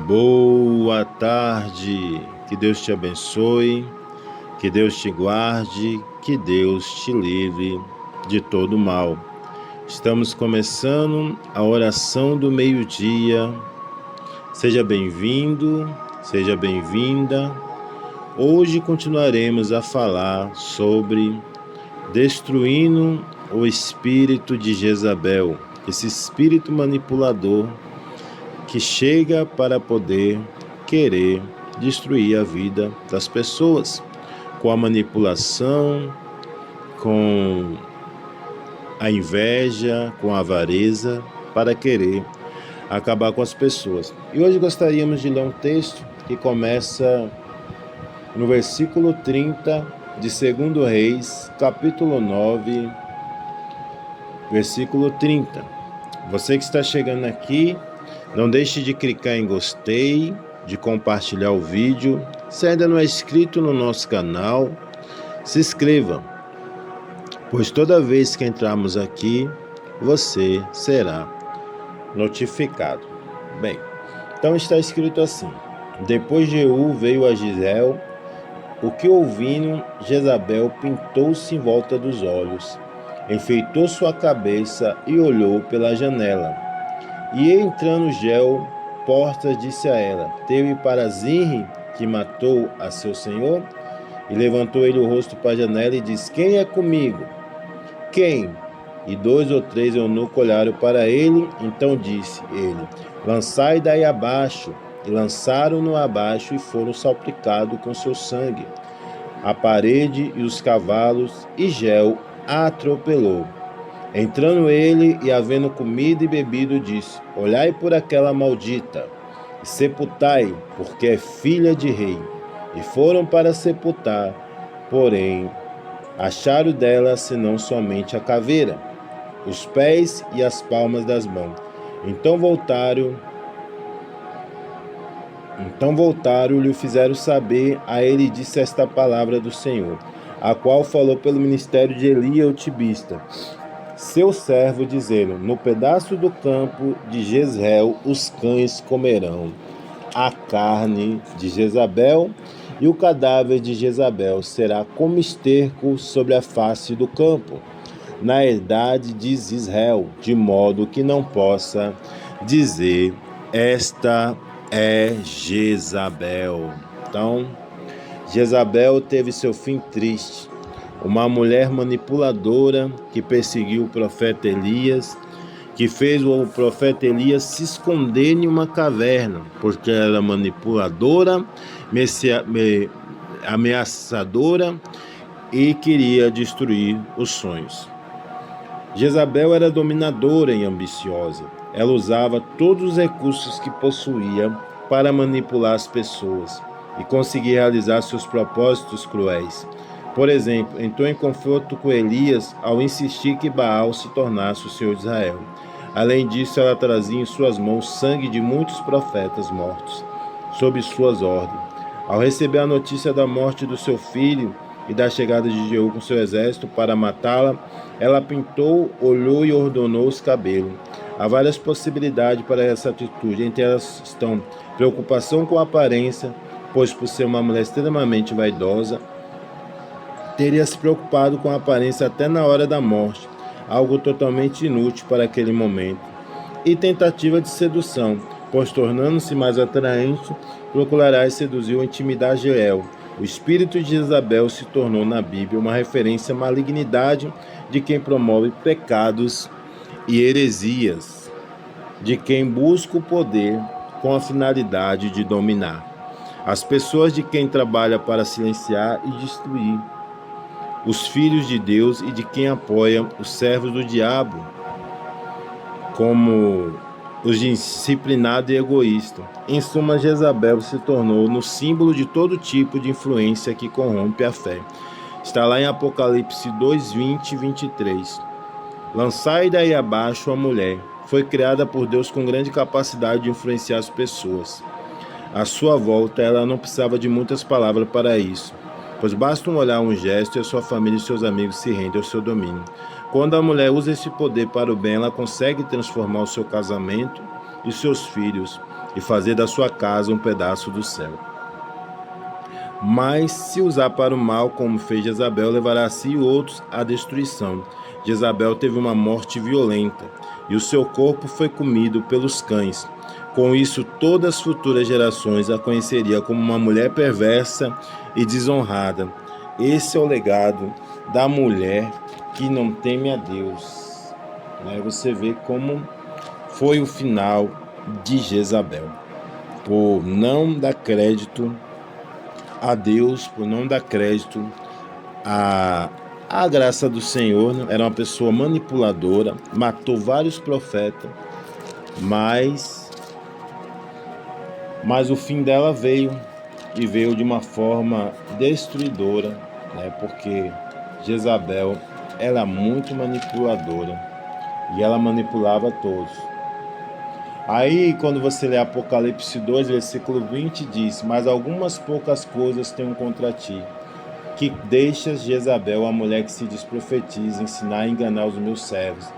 Boa tarde, que Deus te abençoe, que Deus te guarde, que Deus te livre de todo mal. Estamos começando a oração do meio-dia. Seja bem-vindo, seja bem-vinda. Hoje continuaremos a falar sobre destruindo o espírito de Jezabel, esse espírito manipulador que chega para poder querer destruir a vida das pessoas, com a manipulação, com a inveja, com a avareza, para querer acabar com as pessoas. E hoje gostaríamos de ler um texto que começa no versículo 30 de 2 Reis, capítulo 9, versículo 30. Você que está chegando aqui, não deixe de clicar em gostei, de compartilhar o vídeo. Se ainda não é inscrito no nosso canal, se inscreva, pois toda vez que entrarmos aqui, você será notificado. Bem, então está escrito assim: depois Jeú veio a Gisel, o que ouvindo, Jezabel pintou-se em volta dos olhos, enfeitou sua cabeça e olhou pela janela. E entrando Gel, portas, disse a ela: teve para Zinri, que matou a seu senhor? E levantou ele o rosto para a janela e disse: quem é comigo? Quem? E 2 ou 3 eunucos olharam para ele. Então disse ele: lançai daí abaixo. E lançaram-no abaixo e foram salpicados com seu sangue a parede e os cavalos, e Gel a atropelou. Entrando ele e havendo comido e bebido, disse: olhai por aquela maldita, e sepultai, porque é filha de rei. E foram para sepultar, porém acharam dela senão somente a caveira, os pés e as palmas das mãos. Então voltaram e lhe fizeram saber. A ele disse esta palavra do Senhor, a qual falou pelo ministério de Elias o tibista, seu servo, dizendo: no pedaço do campo de Jezreel os cães comerão a carne de Jezabel, e o cadáver de Jezabel será como esterco sobre a face do campo, na herdade de Israel, de modo que não possa dizer: esta é Jezabel. Então, Jezabel teve seu fim triste. Uma mulher manipuladora que perseguiu o profeta Elias, que fez o profeta Elias se esconder em uma caverna, porque ela era manipuladora, ameaçadora e queria destruir os sonhos. Jezabel era dominadora e ambiciosa. Ela usava todos os recursos que possuía para manipular as pessoas e conseguir realizar seus propósitos cruéis. Por exemplo, entrou em confronto com Elias ao insistir que Baal se tornasse o Senhor de Israel. Além disso, ela trazia em suas mãos sangue de muitos profetas mortos, sob suas ordens. Ao receber a notícia da morte do seu filho e da chegada de Jeú com seu exército para matá-la, ela pintou, olhou e ordenou os cabelos. Há várias possibilidades para essa atitude. Entre elas estão preocupação com a aparência, pois por ser uma mulher extremamente vaidosa, teria se preocupado com a aparência até na hora da morte, algo totalmente inútil para aquele momento. E tentativa de sedução, pois tornando-se mais atraente, procurará e seduzir ou intimidar Jeel. O espírito de Jezabel se tornou na Bíblia uma referência à malignidade de quem promove pecados e heresias, de quem busca o poder com a finalidade de dominar as pessoas, de quem trabalha para silenciar e destruir os filhos de Deus e de quem apoia os servos do diabo, como os disciplinados e egoístas. Em suma, Jezabel se tornou no símbolo de todo tipo de influência que corrompe a fé. Está lá em Apocalipse 2, 20 e 23. Lançai daí abaixo a mulher. Foi criada por Deus com grande capacidade de influenciar as pessoas. À sua volta, ela não precisava de muitas palavras para isso, pois basta um olhar, um gesto, e a sua família e seus amigos se rendem ao seu domínio. Quando a mulher usa esse poder para o bem, ela consegue transformar o seu casamento e seus filhos e fazer da sua casa um pedaço do céu. Mas se usar para o mal, como fez Jezabel, levará a si e outros à destruição. Jezabel teve uma morte violenta, e o seu corpo foi comido pelos cães. Com isso, todas as futuras gerações a conheceriam como uma mulher perversa e desonrada. Esse é o legado da mulher que não teme a Deus. Você vê como foi o final de Jezabel. Por não dar crédito a Deus, por não dar crédito à graça do Senhor, era uma pessoa manipuladora, matou vários profetas, mas o fim dela veio de uma forma destruidora, porque Jezabel era muito manipuladora e ela manipulava todos. Aí, quando você lê Apocalipse 2, versículo 20, diz: mas algumas poucas coisas tenho contra ti, que deixas Jezabel, a mulher que se diz profetiza, ensinar e enganar os meus servos,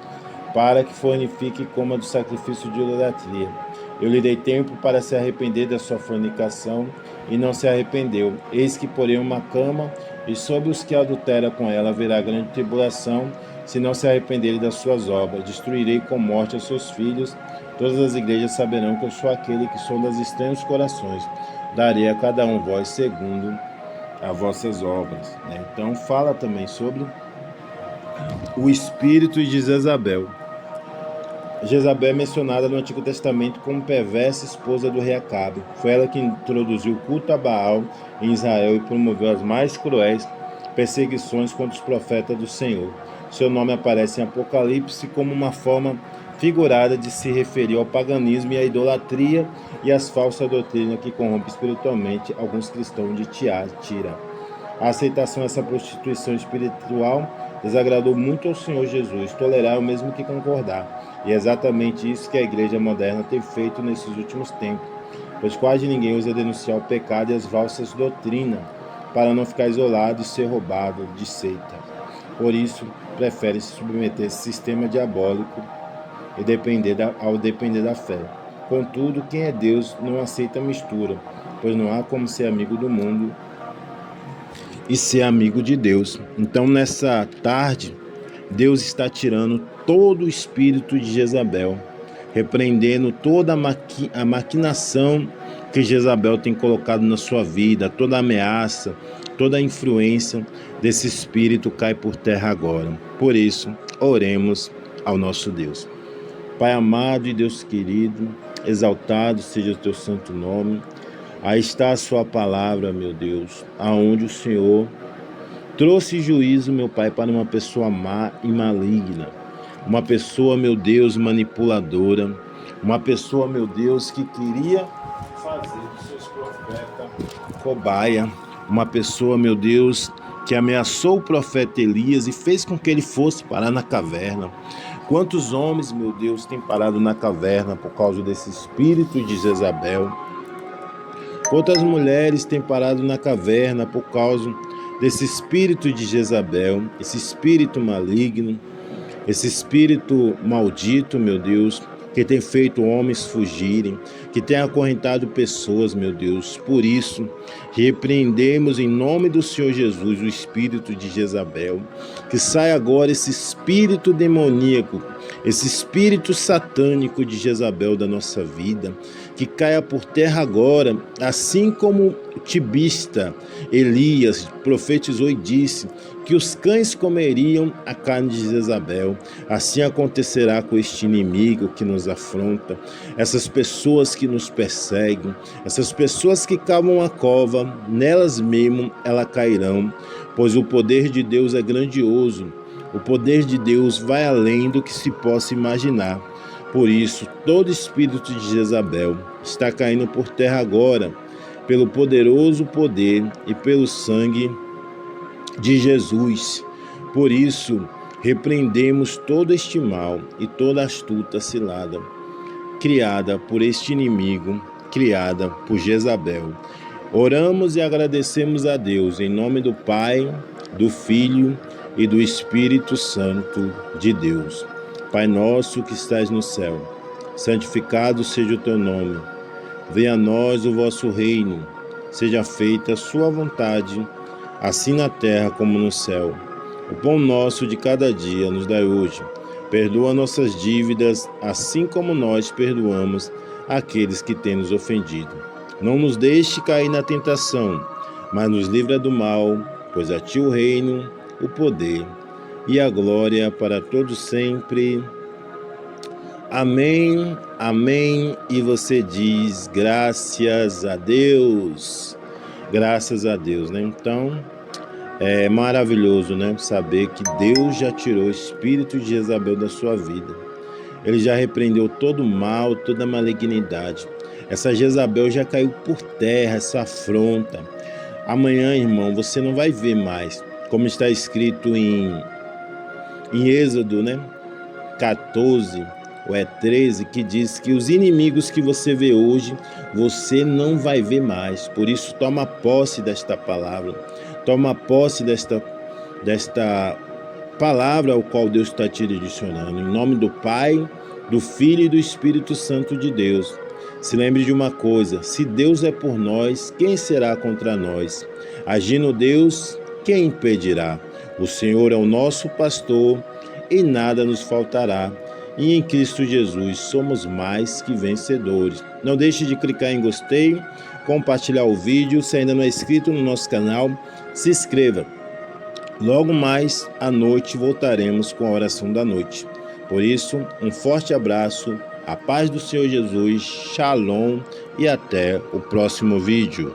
para que fornifique e coma do sacrifício de idolatria. Eu lhe dei tempo para se arrepender da sua fornicação, e não se arrependeu. Eis que porém uma cama, e sobre os que adulteram com ela haverá grande tribulação, se não se arrependerem das suas obras. Destruirei com morte os seus filhos. Todas as igrejas saberão que eu sou aquele que sonda os estranhos corações. Darei a cada um vós segundo as vossas obras. Então fala também sobre o espírito de Jezabel. Jezabel é mencionada no Antigo Testamento como perversa esposa do rei Acabe. Foi ela que introduziu o culto a Baal em Israel e promoveu as mais cruéis perseguições contra os profetas do Senhor. Seu nome aparece em Apocalipse como uma forma figurada de se referir ao paganismo e à idolatria e às falsas doutrinas que corrompem espiritualmente alguns cristãos de Tiatira. A aceitação dessa prostituição espiritual desagradou muito ao Senhor Jesus, tolerar o mesmo que concordar. E é exatamente isso que a igreja moderna tem feito nesses últimos tempos, pois quase ninguém usa denunciar o pecado e as falsas doutrinas para não ficar isolado e ser roubado de seita. Por isso, prefere se submeter a esse sistema diabólico ao depender da fé. Contudo, quem é Deus não aceita mistura, pois não há como ser amigo do mundo e ser amigo de Deus. Então, nessa tarde, Deus está tirando todo o espírito de Jezabel, repreendendo toda a maquinação que Jezabel tem colocado na sua vida, toda a ameaça, toda a influência desse espírito cai por terra agora. Por isso, oremos ao nosso Deus. Pai amado e Deus querido, exaltado seja o teu santo nome. Aí está a sua palavra, meu Deus, aonde o Senhor trouxe juízo, meu Pai, para uma pessoa má e maligna. Uma pessoa, meu Deus, manipuladora. Uma pessoa, meu Deus, que queria fazer dos seus profetas cobaia. Uma pessoa, meu Deus, que ameaçou o profeta Elias e fez com que ele fosse parar na caverna. Quantos homens, meu Deus, têm parado na caverna por causa desse espírito de Jezabel? Quantas mulheres têm parado na caverna por causa desse espírito de Jezabel, esse espírito maligno, esse espírito maldito, meu Deus, que tem feito homens fugirem, que tem acorrentado pessoas, meu Deus. Por isso, repreendemos em nome do Senhor Jesus o espírito de Jezabel, que sai agora esse espírito demoníaco, esse espírito satânico de Jezabel da nossa vida, que caia por terra agora, assim como o tibista Elias profetizou e disse que os cães comeriam a carne de Jezabel. Assim acontecerá com este inimigo que nos afronta, essas pessoas que nos perseguem, essas pessoas que cavam a cova, nelas mesmo elas cairão, pois o poder de Deus é grandioso, o poder de Deus vai além do que se possa imaginar. Por isso, todo espírito de Jezabel está caindo por terra agora, pelo poderoso poder e pelo sangue de Jesus. Por isso, repreendemos todo este mal e toda astuta cilada, criada por este inimigo, criada por Jezabel. Oramos e agradecemos a Deus, em nome do Pai, do Filho e do Espírito Santo de Deus. Pai nosso que estás no céu, santificado seja o teu nome. Venha a nós o vosso reino. Seja feita a sua vontade, assim na terra como no céu. O pão nosso de cada dia nos dai hoje. Perdoa nossas dívidas, assim como nós perdoamos aqueles que têm nos ofendido. Não nos deixe cair na tentação, mas nos livra do mal, pois a ti o reino, o poder e a glória para todos sempre. Amém, amém. E você diz, graças a Deus. Graças a Deus, né? Então, é maravilhoso, né? Saber que Deus já tirou o espírito de Jezabel da sua vida. Ele já repreendeu todo o mal, toda a malignidade. Essa Jezabel já caiu por terra, essa afronta. Amanhã, irmão, você não vai ver mais. Como está escrito em Êxodo, né? 14 ou 13, que diz que os inimigos que você vê hoje, você não vai ver mais. Por isso, toma posse desta palavra. Toma posse desta palavra ao qual Deus está te direcionando. Em nome do Pai, do Filho e do Espírito Santo de Deus. Se lembre de uma coisa: se Deus é por nós, quem será contra nós? Agindo Deus, quem impedirá? O Senhor é o nosso pastor e nada nos faltará. E em Cristo Jesus somos mais que vencedores. Não deixe de clicar em gostei, compartilhar o vídeo. Se ainda não é inscrito no nosso canal, se inscreva. Logo mais à noite voltaremos com a oração da noite. Por isso, um forte abraço, a paz do Senhor Jesus, Shalom e até o próximo vídeo.